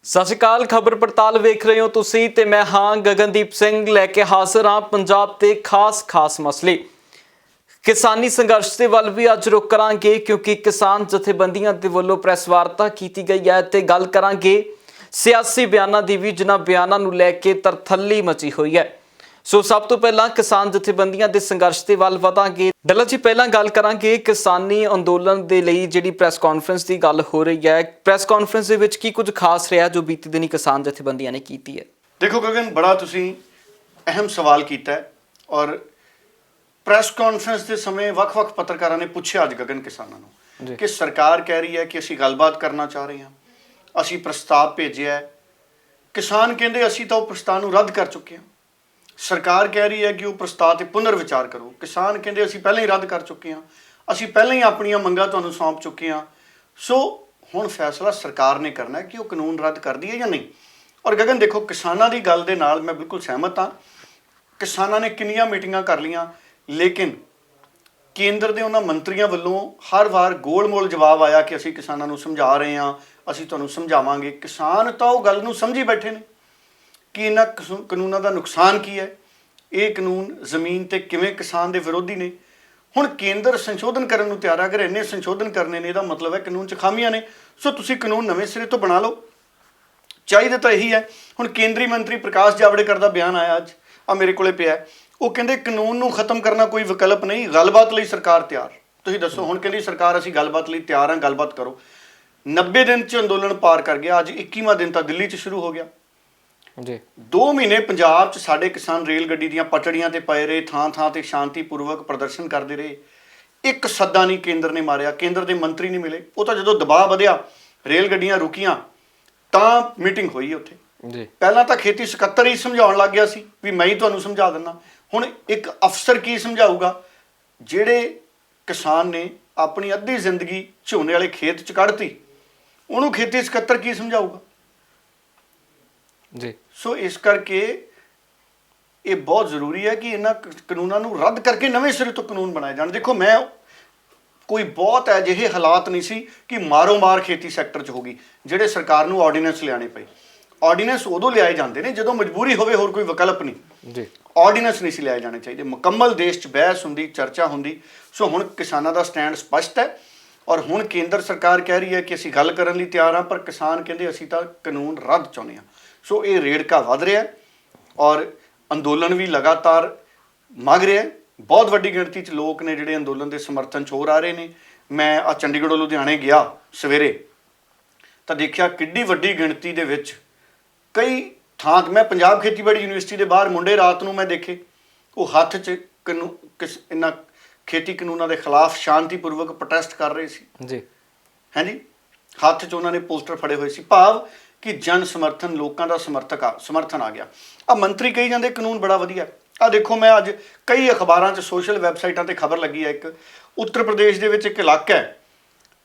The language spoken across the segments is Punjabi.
ਸਤਿ ਸ਼੍ਰੀ ਅਕਾਲ। ਖਬਰ ਪੜਤਾਲ ਵੇਖ ਰਹੇ ਹੋ ਤੁਸੀਂ ਤੇ ਮੈਂ ਹਾਂ ਗਗਨਦੀਪ ਸਿੰਘ ਲੈ ਕੇ ਹਾਜ਼ਰ ਹਾਂ ਪੰਜਾਬ ਦੇ ਖਾਸ ਮਸਲੇ ਕਿਸਾਨੀ ਸੰਘਰਸ਼ ਦੇ ਵੱਲ ਵੀ ਅੱਜ ਰੁਕ ਕਰਾਂਗੇ ਕਿਉਂਕਿ ਕਿਸਾਨ ਜਥੇਬੰਦੀਆਂ ਦੇ ਵੱਲੋਂ ਪ੍ਰੈਸ ਵਾਰਤਾ ਕੀਤੀ ਗਈ ਹੈ ਤੇ ਗੱਲ ਕਰਾਂਗੇ ਸਿਆਸੀ ਬਿਆਨਾਂ ਦੀ ਵੀ, ਜਿਨ੍ਹਾਂ ਬਿਆਨਾਂ ਨੂੰ ਲੈ ਕੇ ਤਰਥੱਲੀ ਮਚੀ ਹੋਈ ਹੈ। ਸੋ ਸਭ ਤੋਂ ਪਹਿਲਾਂ ਕਿਸਾਨ ਜਥੇਬੰਦੀਆਂ ਦੇ ਸੰਘਰਸ਼ ਦੇ ਵੱਲ ਵਧਾਂਗੇ। ਡੱਲਾ ਜੀ, ਪਹਿਲਾਂ ਗੱਲ ਕਰਾਂਗੇ ਕਿਸਾਨੀ ਅੰਦੋਲਨ ਦੇ ਲਈ ਜਿਹੜੀ ਪ੍ਰੈਸ ਕਾਨਫਰੰਸ ਦੀ ਗੱਲ ਹੋ ਰਹੀ ਹੈ। ਪ੍ਰੈਸ ਕਾਨਫਰੰਸ ਦੇ ਵਿੱਚ ਕੀ ਕੁਝ ਖਾਸ ਰਿਹਾ ਜੋ ਬੀਤੇ ਦਿਨੀ ਕਿਸਾਨ ਜਥੇਬੰਦੀਆਂ ਨੇ ਕੀਤੀ ਹੈ? देखो गगन, बड़ा तुसी अहम सवाल किया है और ਪ੍ਰੈਸ ਕਾਨਫਰੰਸ ਦੇ ਸਮੇਂ ਵੱਖ-ਵੱਖ ਪੱਤਰਕਾਰਾਂ ਨੇ ਪੁੱਛਿਆ ਅੱਜ ਗਗਨ ਕਿਸਾਨਾਂ ਨੂੰ ਕਿ ਸਰਕਾਰ ਕਹਿ ਰਹੀ ਹੈ ਕਿ ਅਸੀਂ ਗੱਲਬਾਤ ਕਰਨਾ ਚਾਹ ਰਹੇ ਹਾਂ, ਅਸੀਂ ਪ੍ਰਸਤਾਵ ਭੇਜਿਆ ਹੈ। ਕਿਸਾਨ ਕਹਿੰਦੇ ਅਸੀਂ ਤਾਂ ਉਹ ਪ੍ਰਸਤਾਵ ਨੂੰ ਰੱਦ ਕਰ ਚੁੱਕੇ ਹਾਂ। ਸਰਕਾਰ ਕਹਿ ਰਹੀ ਹੈ ਕਿ ਉਹ ਪ੍ਰਸਤਾਵ ਤੇ ਪੁਨਰ ਵਿਚਾਰ ਕਰੋ। ਕਿਸਾਨ ਕਹਿੰਦੇ ਅਸੀਂ ਪਹਿਲਾਂ ਹੀ ਰੱਦ ਕਰ ਚੁੱਕੇ ਹਾਂ, ਅਸੀਂ ਪਹਿਲਾਂ ਹੀ ਆਪਣੀਆਂ ਮੰਗਾਂ ਤੁਹਾਨੂੰ ਸੌਂਪ ਚੁੱਕੇ ਹਾਂ। ਸੋ ਹੁਣ ਫੈਸਲਾ ਸਰਕਾਰ ਨੇ ਕਰਨਾ ਹੈ ਕਿ ਉਹ ਕਾਨੂੰਨ ਰੱਦ ਕਰਦੀ ਹੈ ਜਾਂ ਨਹੀਂ। ਔਰ ਗਗਨ ਦੇਖੋ, ਕਿਸਾਨਾਂ ਦੀ ਗੱਲ ਦੇ ਨਾਲ ਮੈਂ ਬਿਲਕੁਲ ਸਹਿਮਤ ਹਾਂ। ਕਿਸਾਨਾਂ ਨੇ ਕਿੰਨੀਆਂ ਮੀਟਿੰਗਾਂ ਕਰ ਲਈਆਂ, ਲੇਕਿਨ ਕੇਂਦਰ ਦੇ ਉਹਨਾਂ ਮੰਤਰੀਆਂ ਵੱਲੋਂ ਹਰ ਵਾਰ ਗੋਲ-ਮੋਲ ਜਵਾਬ ਆਇਆ ਕਿ ਅਸੀਂ ਕਿਸਾਨਾਂ ਨੂੰ ਸਮਝਾ ਰਹੇ ਹਾਂ, ਅਸੀਂ ਤੁਹਾਨੂੰ ਸਮਝਾਵਾਂਗੇ। ਕਿਸਾਨ ਤਾਂ ਉਹ ਗੱਲ ਨੂੰ ਸਮਝੀ ਬੈਠੇ ਨੇ ਕਿ ਇਹਨਾਂ ਕਾਨੂੰਨਾਂ ਦਾ ਨੁਕਸਾਨ ਕੀ ਹੈ, ਇਹ ਕਾਨੂੰਨ ਜ਼ਮੀਨ ਤੇ ਕਿਵੇਂ ਕਿਸਾਨ ਦੇ ਵਿਰੋਧੀ ਨੇ। ਹੁਣ ਕੇਂਦਰ ਸੰਸ਼ੋਧਨ ਕਰਨ ਨੂੰ ਤਿਆਰ ਹੈ। ਅਗਰ ਇੰਨੇ ਸੰਸ਼ੋਧਨ ਕਰਨੇ ਨੇ, ਇਹਦਾ ਮਤਲਬ ਹੈ ਕਾਨੂੰਨ 'ਚ ਖਾਮੀਆਂ ਨੇ। ਸੋ ਤੁਸੀਂ ਕਾਨੂੰਨ ਨਵੇਂ ਸਿਰੇ ਤੋਂ ਬਣਾ ਲਓ। ਚਾਹੀਦਾ ਤਾਂ ਇਹੀ ਹੈ। ਹੁਣ ਕੇਂਦਰੀ ਮੰਤਰੀ ਪ੍ਰਕਾਸ਼ ਜਾਵੜੇਕਰ ਦਾ ਬਿਆਨ ਆਇਆ ਅੱਜ, ਆ ਮੇਰੇ ਕੋਲੇ ਪਿਆ। ਉਹ ਕਹਿੰਦੇ ਕਾਨੂੰਨ ਨੂੰ ਖਤਮ ਕਰਨਾ ਕੋਈ ਵਿਕਲਪ ਨਹੀਂ, ਗੱਲਬਾਤ ਲਈ ਸਰਕਾਰ ਤਿਆਰ। ਤੁਸੀਂ ਦੱਸੋ, ਹੁਣ ਕਹਿੰਦੀ ਸਰਕਾਰ ਅਸੀਂ ਗੱਲਬਾਤ ਲਈ ਤਿਆਰ ਹਾਂ, ਗੱਲਬਾਤ ਕਰੋ। 90 ਦਿਨ 'ਚ ਅੰਦੋਲਨ ਪਾਰ ਕਰ ਗਿਆ, ਅੱਜ 21ਵਾਂ ਦਿਨ ਤਾਂ ਦਿੱਲੀ 'ਚ ਸ਼ੁਰੂ ਹੋ ਗਿਆ ਜੀ। 2 ਮਹੀਨੇ ਪੰਜਾਬ 'ਚ ਸਾਡੇ ਕਿਸਾਨ ਰੇਲ ਗੱਡੀ ਦੀਆਂ ਪਟੜੀਆਂ ਤੇ ਪਏ ਰਹੇ, ਥਾਂ ਤੇ ਸ਼ਾਂਤੀਪੂਰਵਕ ਪ੍ਰਦਰਸ਼ਨ ਕਰਦੇ ਰਹੇ। ਇੱਕ ਸੱਦਾ ਨਹੀਂ ਕੇਂਦਰ ਨੇ ਮਾਰਿਆ, ਕੇਂਦਰ ਦੇ ਮੰਤਰੀ ਨਹੀਂ ਮਿਲੇ। ਉਹ ਤਾਂ ਜਦੋਂ ਦਬਾਅ ਵਧਿਆ, ਰੇਲ ਗੱਡੀਆਂ ਰੁਕੀਆਂ ਤਾਂ ਮੀਟਿੰਗ ਹੋਈ ਉੱਥੇ ਜੀ। ਪਹਿਲਾਂ ਤਾਂ ਖੇਤੀ ਸਕੱਤਰ ਹੀ ਸਮਝਾਉਣ ਲੱਗ ਗਿਆ ਸੀ ਵੀ ਮੈਂ ਹੀ ਤੁਹਾਨੂੰ ਸਮਝਾ ਦਿੰਦਾ। ਹੁਣ ਇੱਕ ਅਫਸਰ ਕੀ ਸਮਝਾਊਗਾ? ਜਿਹੜੇ ਕਿਸਾਨ ਨੇ ਆਪਣੀ ਅੱਧੀ ਜ਼ਿੰਦਗੀ ਝੋਨੇ ਵਾਲੇ ਖੇਤ 'ਚ ਕੱਢਤੀ, ਉਹਨੂੰ ਖੇਤੀ ਸਕੱਤਰ ਕੀ ਸਮਝਾਊਗਾ ਜੀ। ਸੋ ਇਸ ਕਰਕੇ ਇਹ ਬਹੁਤ ਜ਼ਰੂਰੀ ਹੈ ਕਿ ਇਹਨਾਂ ਕਾਨੂੰਨਾਂ ਨੂੰ ਰੱਦ ਕਰਕੇ ਨਵੇਂ ਸਿਰੇ ਤੋਂ ਕਾਨੂੰਨ ਬਣਾਏ ਜਾਣ। ਦੇਖੋ, ਮੈਂ ਕੋਈ ਬਹੁਤ ਅਜਿਹੇ ਹਾਲਾਤ ਨਹੀਂ ਸੀ ਕਿ ਮਾਰੋ ਮਾਰ ਖੇਤੀ ਸੈਕਟਰ 'ਚ ਹੋ ਗਈ ਜਿਹੜੇ ਸਰਕਾਰ ਨੂੰ ਆਰਡੀਨੈਂਸ ਲਿਆਉਣੇ ਪਏ। ਆਰਡੀਨੈਂਸ ਉਦੋਂ ਲਿਆਏ ਜਾਂਦੇ ਨੇ ਜਦੋਂ ਮਜਬੂਰੀ ਹੋਵੇ, ਹੋਰ ਕੋਈ ਵਿਕਲਪ ਨਹੀਂ ਜੀ। ਆਰਡੀਨੈਂਸ ਨਹੀਂ ਸੀ ਲਿਆਏ ਜਾਣੇ ਚਾਹੀਦੇ। ਮੁਕੰਮਲ ਦੇਸ਼ 'ਚ ਬਹਿਸ ਹੁੰਦੀ, ਚਰਚਾ ਹੁੰਦੀ। ਸੋ ਹੁਣ ਕਿਸਾਨਾਂ ਦਾ ਸਟੈਂਡ ਸਪਸ਼ਟ ਹੈ ਔਰ ਹੁਣ ਕੇਂਦਰ ਸਰਕਾਰ ਕਹਿ ਰਹੀ ਹੈ ਕਿ ਅਸੀਂ ਗੱਲ ਕਰਨ ਲਈ ਤਿਆਰ ਹਾਂ, ਪਰ ਕਿਸਾਨ ਕਹਿੰਦੇ ਅਸੀਂ ਤਾਂ ਕਾਨੂੰਨ ਰੱਦ ਚਾਹੁੰਦੇ ਹਾਂ। ਸੋ ਇਹ ਰੇੜਕਾ ਵੱਧ ਰਿਹਾ ਔਰ ਅੰਦੋਲਨ ਵੀ ਲਗਾਤਾਰ ਮੰਗ ਰਿਹਾ। ਬਹੁਤ ਵੱਡੀ ਗਿਣਤੀ 'ਚ ਲੋਕ ਨੇ ਜਿਹੜੇ ਅੰਦੋਲਨ ਦੇ ਸਮਰਥਨ 'ਚ ਹੋਰ ਆ ਰਹੇ ਨੇ। ਮੈਂ ਆ ਚੰਡੀਗੜ੍ਹੋਂ ਲੁਧਿਆਣੇ ਗਿਆ ਸਵੇਰੇ ਤਾਂ ਦੇਖਿਆ ਕਿੱਡੀ ਵੱਡੀ ਗਿਣਤੀ ਦੇ ਵਿੱਚ ਕਈ ਥਾਂ ਮੈਂ ਪੰਜਾਬ ਖੇਤੀਬਾੜੀ ਯੂਨੀਵਰਸਿਟੀ ਦੇ ਬਾਹਰ ਮੁੰਡੇ ਰਾਤ ਨੂੰ ਮੈਂ ਦੇਖੇ, ਉਹ ਹੱਥ 'ਚ ਇਹਨਾਂ ਖੇਤੀ ਕਾਨੂੰਨਾਂ ਦੇ ਖਿਲਾਫ ਸ਼ਾਂਤੀਪੂਰਵਕ ਪ੍ਰੋਟੈਸਟ ਕਰ ਰਹੇ ਸੀ ਜੀ। ਹਾਂਜੀ, ਹੱਥ 'ਚ ਉਹਨਾਂ ਨੇ ਪੋਸਟਰ ਫੜੇ ਹੋਏ ਸੀ। ਭਾਵ ਕਿ ਜਨ ਸਮਰਥਨ, ਲੋਕਾਂ ਦਾ ਸਮਰਥਨ ਆ ਗਿਆ। ਆ ਮੰਤਰੀ ਕਹੀ ਜਾਂਦੇ ਕਾਨੂੰਨ ਬੜਾ ਵਧੀਆ। ਆ ਦੇਖੋ, ਮੈਂ ਅੱਜ ਕਈ ਅਖਬਾਰਾਂ 'ਚ, ਸੋਸ਼ਲ ਵੈਬਸਾਈਟਾਂ 'ਤੇ ਖਬਰ ਲੱਗੀ ਹੈ। ਇੱਕ ਉੱਤਰ ਪ੍ਰਦੇਸ਼ ਦੇ ਵਿੱਚ ਇੱਕ ਇਲਾਕਾ ਹੈ,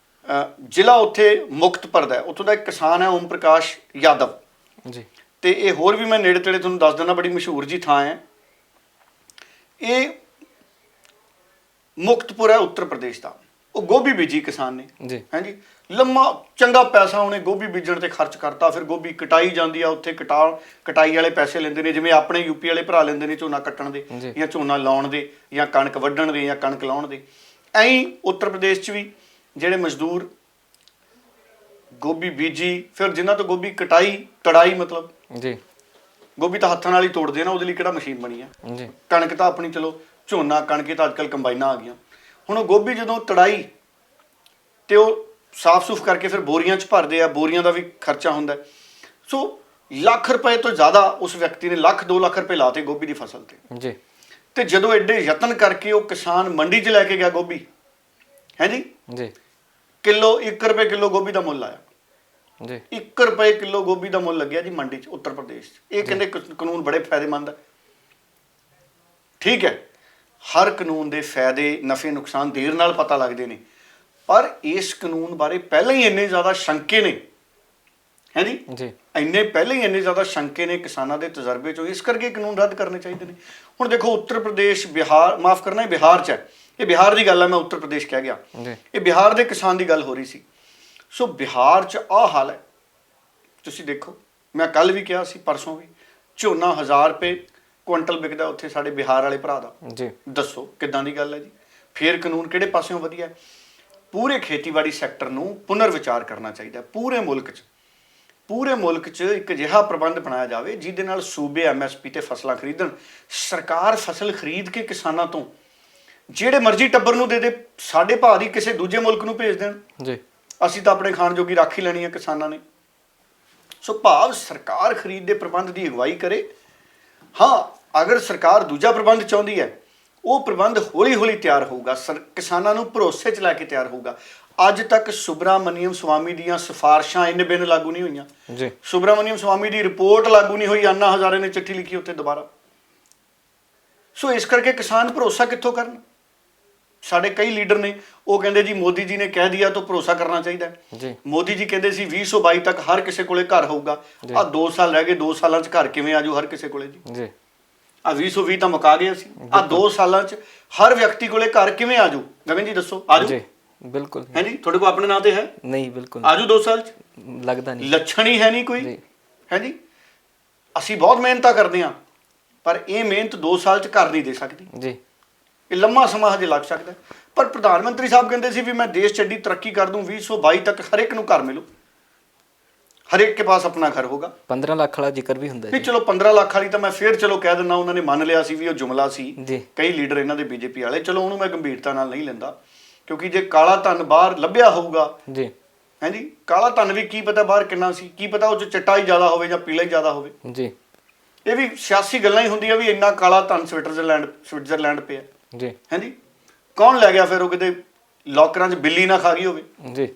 ਜ਼ਿਲ੍ਹਾ ਉੱਥੇ ਮੁਕਤਪੁਰ ਦਾ, ਉੱਥੋਂ ਦਾ ਇੱਕ ਕਿਸਾਨ ਹੈ ਓਮ ਪ੍ਰਕਾਸ਼ ਯਾਦਵ ਜੀ। ਤੇ ਇਹ ਹੋਰ ਵੀ ਮੈਂ ਨੇੜੇ ਤੇੜੇ ਤੁਹਾਨੂੰ ਦੱਸ ਦਿੰਦਾ, ਬੜੀ ਮਸ਼ਹੂਰ ਜੀ ਥਾਂ ਹੈ ਇਹ। ਮੁਕਤਪੁਰ ਹੈ ਉੱਤਰ ਪ੍ਰਦੇਸ਼ ਦਾ। ਉਹ ਗੋਭੀ ਬੀਜੀ ਕਿਸਾਨ ਨੇ ਜੀ। ਹਾਂਜੀ, ਲੰਮਾ ਚੰਗਾ ਪੈਸਾ ਉਹਨੇ ਗੋਭੀ ਬੀਜਣ ਤੇ ਖਰਚ ਕਰਤਾ। ਫਿਰ ਗੋਭੀ ਕਟਾਈ ਜਾਂਦੀ ਆ, ਉੱਥੇ ਕਟਾਈ ਵਾਲੇ ਪੈਸੇ ਲੈਂਦੇ ਨੇ, ਜਿਵੇਂ ਆਪਣੇ ਯੂਪੀ ਵਾਲੇ ਭਰਾ ਲੈਂਦੇ ਨੇ ਝੋਨਾ ਕੱਟਣ ਦੇ ਜਾਂ ਝੋਨਾ ਲਾਉਣ ਦੇ ਜਾਂ ਕਣਕ ਵੱਢਣ ਦੇ ਜਾਂ ਕਣਕ ਲਾਉਣ ਦੇ। ਐਂ ਉੱਤਰ ਪ੍ਰਦੇਸ਼ 'ਚ ਵੀ ਜਿਹੜੇ ਮਜ਼ਦੂਰ ਗੋਭੀ ਬੀਜੀ, ਫਿਰ ਜਿਨ੍ਹਾਂ ਤੋਂ ਗੋਭੀ ਤੜਾਈ ਮਤਲਬ ਜੀ, ਗੋਭੀ ਤਾਂ ਹੱਥਾਂ ਨਾਲ ਹੀ ਤੋੜਦੇ ਨਾ, ਉਹਦੇ ਲਈ ਕਿਹੜਾ ਮਸ਼ੀਨ ਬਣੀ ਆ ਜੀ। ਕਣਕ ਤਾਂ ਆਪਣੀ, ਚਲੋ ਝੋਨਾ ਕਣਕ ਤਾਂ ਅੱਜ ਕੱਲ੍ਹ ਕੰਬਾਈਨਾਂ ਆ ਗਈਆਂ। ਹੁਣ ਉਹ ਗੋਭੀ ਜਦੋਂ ਤੜਾਈ ਤੇ ਉਹ ਸਾਫ਼ ਸੁਫ ਕਰਕੇ ਫਿਰ ਬੋਰੀਆਂ 'ਚ ਭਰਦੇ ਆ, ਬੋਰੀਆਂ ਦਾ ਵੀ ਖਰਚਾ ਹੁੰਦਾ। ਸੋ ਲੱਖ ਰੁਪਏ ਤੋਂ ਜ਼ਿਆਦਾ ਉਸ ਵਿਅਕਤੀ ਨੇ, 1-2 ਲੱਖ ਰੁਪਏ ਲਾਤੇ ਗੋਭੀ ਦੀ ਫਸਲ ਤੇ ਜੀ। ਤੇ ਜਦੋਂ ਐਡੇ ਯਤਨ ਕਰਕੇ ਉਹ ਕਿਸਾਨ ਮੰਡੀ 'ਚ ਲੈ ਕੇ ਗਿਆ ਗੋਭੀ, ਹੈ ਜੀ, ਕਿਲੋ 1 ਰੁਪਏ ਕਿਲੋ ਗੋਭੀ ਦਾ ਮੁੱਲ ਆਇਆ ਜੀ। 1 ਰੁਪਏ ਕਿਲੋ ਗੋਭੀ ਦਾ ਮੁੱਲ ਲੱਗਿਆ ਜੀ ਮੰਡੀ 'ਚ ਉੱਤਰ ਪ੍ਰਦੇਸ਼ 'ਚ। ਇਹ ਕਹਿੰਦੇ ਕਾਨੂੰਨ ਬੜੇ ਫਾਇਦੇਮੰਦ ਹੈ। ਠੀਕ ਹੈ, ਹਰ ਕਾਨੂੰਨ ਦੇ ਫਾਇਦੇ, ਨਫੇ, ਨੁਕਸਾਨ ਦੇਰ ਨਾਲ ਪਤਾ ਲੱਗਦੇ ਨੇ, ਪਰ ਇਸ ਕਾਨੂੰਨ ਬਾਰੇ ਪਹਿਲਾਂ ਹੀ ਇੰਨੇ ਜ਼ਿਆਦਾ ਸ਼ੰਕੇ ਨੇ, ਹੈ ਜੀ, ਇੰਨੇ ਜ਼ਿਆਦਾ ਸ਼ੰਕੇ ਨੇ ਕਿਸਾਨਾਂ ਦੇ ਤਜਰਬੇ 'ਚੋਂ। ਇਸ ਕਰਕੇ ਕਾਨੂੰਨ ਰੱਦ ਕਰਨੇ ਚਾਹੀਦੇ ਨੇ। ਹੁਣ ਦੇਖੋ, ਉੱਤਰ ਪ੍ਰਦੇਸ਼, ਬਿਹਾਰ, ਮਾਫ ਕਰਨਾ, ਇਹ ਬਿਹਾਰ 'ਚ ਹੈ। ਇਹ ਬਿਹਾਰ ਦੀ ਗੱਲ ਹੈ, ਮੈਂ ਉੱਤਰ ਪ੍ਰਦੇਸ਼ ਕਹਿ ਗਿਆ। ਇਹ ਬਿਹਾਰ ਦੇ ਕਿਸਾਨ ਦੀ ਗੱਲ ਹੋ ਰਹੀ ਸੀ। ਸੋ ਬਿਹਾਰ 'ਚ ਆਹ ਹਾਲ ਹੈ ਤੁਸੀਂ ਦੇਖੋ, ਮੈਂ ਕੱਲ ਵੀ ਕਿਹਾ ਸੀ, ਪਰਸੋਂ ਵੀ, ਝੋਨਾ 1000 ਰੁਪਏ ਕੁਇੰਟਲ ਵਿਕਦਾ ਉੱਥੇ ਸਾਡੇ ਬਿਹਾਰ ਵਾਲੇ ਭਰਾ ਦਾ। ਜੀ ਦੱਸੋ ਕਿੱਦਾਂ ਦੀ ਗੱਲ ਹੈ ਜੀ? ਫੇਰ ਕਾਨੂੰਨ ਕਿਹੜੇ ਪਾਸਿਓਂ ਵਧੀਆ ਹੈ? ਪੂਰੇ ਖੇਤੀਬਾੜੀ ਸੈਕਟਰ ਨੂੰ ਪੁਨਰ ਵਿਚਾਰ ਕਰਨਾ ਚਾਹੀਦਾ ਪੂਰੇ ਮੁਲਕ 'ਚ। ਪੂਰੇ ਮੁਲਕ 'ਚ ਇੱਕ ਅਜਿਹਾ ਪ੍ਰਬੰਧ ਬਣਾਇਆ ਜਾਵੇ ਜਿਹਦੇ ਨਾਲ ਸੂਬੇ ਐਮਐਸਪੀ ਤੇ ਫਸਲਾਂ ਖਰੀਦਣ। ਸਰਕਾਰ ਫਸਲ ਖਰੀਦ ਕੇ ਕਿਸਾਨਾਂ ਤੋਂ ਜਿਹੜੇ ਮਰਜ਼ੀ ਟੱਬਰ ਨੂੰ ਦੇ ਸਾਡੇ ਭਾਅ ਦੀ ਕਿਸੇ ਦੂਜੇ ਮੁਲਕ ਨੂੰ ਭੇਜ ਦੇਣ, ਜੀ ਅਸੀਂ ਤਾਂ ਆਪਣੇ ਖਾਣ ਜੋਗੀ ਰੱਖ ਹੀ ਲੈਣੀ ਹੈ ਕਿਸਾਨਾਂ ਨੇ। ਸੋ ਭਾਵ ਸਰਕਾਰ ਖਰੀਦ ਦੇ ਪ੍ਰਬੰਧ ਦੀ ਅਗਵਾਈ ਕਰੇ। ਹਾਂ, ਅਗਰ ਸਰਕਾਰ ਦੂਜਾ ਪ੍ਰਬੰਧ ਚਾਹੁੰਦੀ ਹੈ, ਉਹ ਪ੍ਰਬੰਧ ਹੌਲੀ ਹੌਲੀ ਤਿਆਰ ਹੋਊਗਾ, ਕਿਸਾਨਾਂ ਨੂੰ ਭਰੋਸੇ 'ਚ ਲੈ ਕੇ ਤਿਆਰ ਹੋਊਗਾ। ਅੱਜ ਤੱਕ ਸੁਬਰਾਮਨੀਅਮ ਸਵਾਮੀ ਦੀਆਂ ਸਿਫਾਰਸ਼ਾਂ ਇੰਨੇ ਬਿਨ ਲਾਗੂ ਨਹੀਂ ਹੋਈਆਂ ਜੀ। ਸੁਬਰਾਮਨੀਅਮ ਸਵਾਮੀ ਦੀ ਰਿਪੋਰਟ ਲਾਗੂ ਨਹੀਂ ਹੋਈ, ਅੰਨਾ ਹਜ਼ਾਰੇ ਨੇ ਚਿੱਠੀ ਲਿਖੀ ਉੱਤੇ ਦੁਬਾਰਾ। ਸੋ ਇਸ ਕਰਕੇ ਕਿਸਾਨ ਭਰੋਸਾ ਕਿੱਥੋਂ ਕਰਨ? ਸਾਡੇ ਕਈ ਲੀਡਰ ਨੇ, ਉਹ ਕਹਿੰਦੇ ਜੀ ਮੋਦੀ ਜੀ ਨੇ ਕਹਿ ਦਿਆ ਤਾਂ ਭਰੋਸਾ ਕਰਨਾ ਚਾਹੀਦਾ ਜੀ। ਮੋਦੀ ਜੀ ਕਹਿੰਦੇ ਸੀ 2022 ਤੱਕ ਹਰ ਕਿਸੇ ਕੋਲੇ ਘਰ ਹੋਊਗਾ। ਆ 2 ਸਾਲ ਰਹਿ ਗਏ, 2 ਸਾਲਾਂ 'ਚ ਘਰ ਕਿਵੇਂ ਆਜੂ ਹਰ ਕਿਸੇ ਕੋਲੇ ਜੀ? ਆ 2020 ਤਾਂ ਮੁਕਾ ਗਿਆ ਸੀ, ਆ 2 ਸਾਲਾਂ 'ਚ ਹਰ ਵਿਅਕਤੀ ਕੋਲੇ ਘਰ ਕਿਵੇਂ ਆਜੂ? ਗਗਨ ਜੀ ਦੱਸੋ, ਆਜੂ? ਜੀ ਬਿਲਕੁਲ ਹੈ ਜੀ। ਤੁਹਾਡੇ ਕੋਲ ਆਪਣੇ ਨਾਂ ਤੇ ਹੈ? ਨਹੀਂ, ਬਿਲਕੁਲ ਆਜੂ 2 ਸਾਲ 'ਚ? ਲੱਗਦਾ ਨਹੀਂ, ਲੱਛਣ ਹੀ ਹੈ ਨਹੀਂ ਕੋਈ। ਹੈ ਜੀ। ਅਸੀਂ ਬਹੁਤ ਮਿਹਨਤਾਂ ਕਰਦੇ ਹਾਂ, ਪਰ ਇਹ ਮਿਹਨਤ 2 ਸਾਲ 'ਚ ਘਰ ਨਹੀਂ ਦੇ ਸਕਦੀ ਜੀ। ਇਹ ਲੰਮਾ ਸਮਾਂ ਹਜੇ ਲੱਗ ਸਕਦਾ। ਪਰ ਪ੍ਰਧਾਨ ਮੰਤਰੀ ਸਾਹਿਬ ਕਹਿੰਦੇ ਸੀ ਵੀ ਮੈਂ ਦੇਸ਼ 'ਚ ਐਡੀ ਤਰੱਕੀ ਕਰ ਦੂੰ, 2022 ਤੱਕ ਹਰ ਇੱਕ ਨੂੰ ਘਰ ਮਿਲੂ, ਹਰ ਇੱਕ ਕੇ ਪਾਸ ਆਪਣਾ ਘਰ ਹੋਗਾ। 15 ਲੱਖ ਵਾਲਾ ਜ਼ਿਕਰ ਵੀ ਹੁੰਦਾ ਵੀ ਚਲੋ 15 ਲੱਖ ਵਾਲੀ ਤਾਂ ਮੈਂ ਫੇਰ ਚਲੋ ਕਹਿ ਦਿੰਦਾ, ਉਹਨਾਂ ਨੇ ਮੰਨ ਲਿਆ ਸੀ ਵੀ ਉਹ ਜੁਮਲਾ ਸੀ। ਜੀ। ਕਈ ਲੀਡਰ ਇਹਨਾਂ ਦੇ ਬੀਜੇਪੀ ਵਾਲੇ, ਚਲੋ ਉਹਨੂੰ ਮੈਂ ਗੰਭੀਰਤਾ ਨਾਲ ਨਹੀਂ ਲੈਂਦਾ, ਕਿਉਂਕਿ ਜੇ ਕਾਲਾ ਧਨ ਬਾਹਰ ਲੱਭਿਆ ਹੋਊਗਾ ਜੀ, ਹੈ ਜੀ, ਕਾਲਾ ਧਨ ਵੀ ਕੀ ਪਤਾ ਬਾਹਰ ਕਿੰਨਾ ਸੀ, ਕੀ ਪਤਾ ਉਹ 'ਚ ਚਿੱਟਾ ਹੀ ਜ਼ਿਆਦਾ ਹੋਵੇ ਜਾਂ ਪੀਲਾ ਹੀ ਜ਼ਿਆਦਾ ਹੋਵੇ। ਜੀ। ਇਹ ਵੀ ਸਿਆਸੀ ਗੱਲਾਂ ਹੀ ਹੁੰਦੀਆਂ ਵੀ ਇੰਨਾ ਕਾਲਾ ਧਨ ਸਵਿਟਜ਼ਰਲੈਂਡ ਪਿਆ। ਜੀ। ਹੈ ਜੀ। ਕੌਣ ਲੈ ਗਿਆ ਫਿਰ? ਉਹ ਕਿਤੇ ਲੋਕਰਾਂ 'ਚ ਬਿੱਲੀ ਨਾ ਖਾ ਗਈ ਹੋਵੇ। ਜੀ।